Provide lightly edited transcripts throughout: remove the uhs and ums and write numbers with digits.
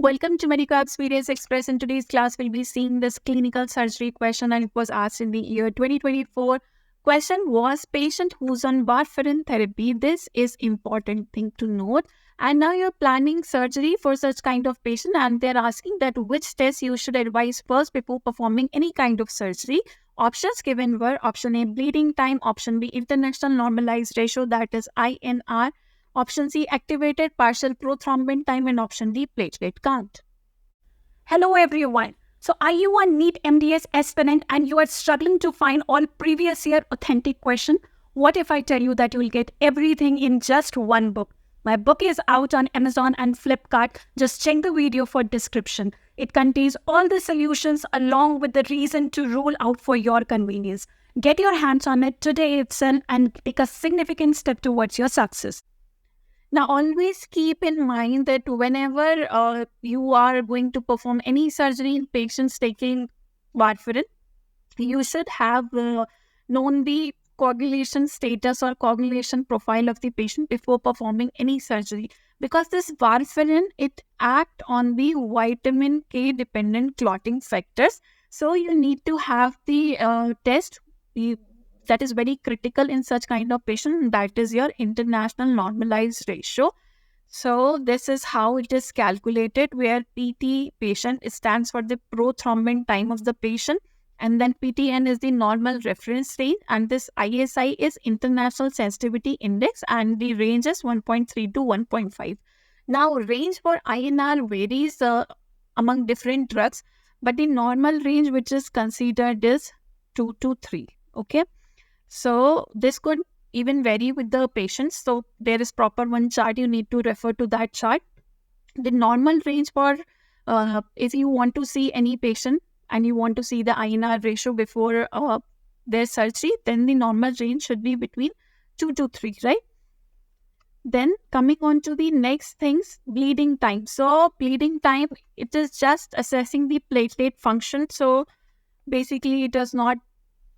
Welcome to Medical Experience Express. In today's class, we'll be seeing this clinical surgery question, and it was asked in the year 2024. Question was patient who's on warfarin therapy. This is important thing to note. And now you're planning surgery for such kind of patient, and they're asking that which test you should advise first before performing any kind of surgery. Options given were option A, bleeding time, option B, international normalized ratio, that is INR, option C, activated partial prothrombin time, and option D, platelet count. Hello everyone. So are you a NEET MDS aspirant and you are struggling to find all previous year authentic question? What if I tell you that you will get everything in just one book? My book is out on Amazon and Flipkart. Just check the video for description. It contains all the solutions along with the reason to rule out for your convenience. Get your hands on it today itself and take a significant step towards your success. Now, always keep in mind that whenever you are going to perform any surgery in patients taking warfarin, you should have known the coagulation status or coagulation profile of the patient before performing any surgery. Because this warfarin, it acts on the vitamin K dependent clotting factors. So you need to have the test that is very critical in such kind of patient, that is your international normalized ratio. So this is how it is calculated, where PT patient stands for the prothrombin time of the patient, and then PTN is the normal reference range, and this ISI is international sensitivity index, and the range is 1.3 to 1.5. Now range for INR varies among different drugs, but the normal range which is considered is 2 to 3. Okay. So this could even vary with the patients. So there is proper one chart. You need to refer to that chart. The normal range for if you want to see any patient and you want to see the INR ratio before their surgery, then the normal range should be between 2 to 3, right? Then coming on to the next things, bleeding time. So bleeding time, it is just assessing the platelet function. So basically it does not,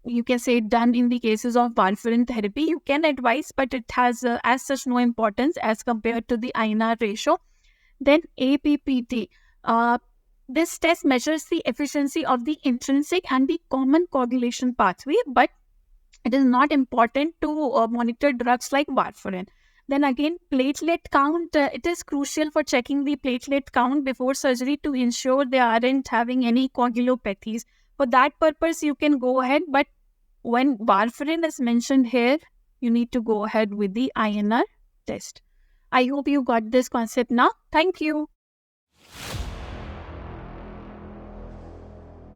you can say, done in the cases of warfarin therapy. You can advise, but it has as such no importance as compared to the INR ratio. Then APPT. This test measures the efficiency of the intrinsic and the common coagulation pathway, but it is not important to monitor drugs like warfarin. Then again, platelet count. It is crucial for checking the platelet count before surgery to ensure they aren't having any coagulopathies. For that purpose, you can go ahead, but when warfarin is mentioned here, you need to go ahead with the INR test. I hope you got this concept now. Thank you.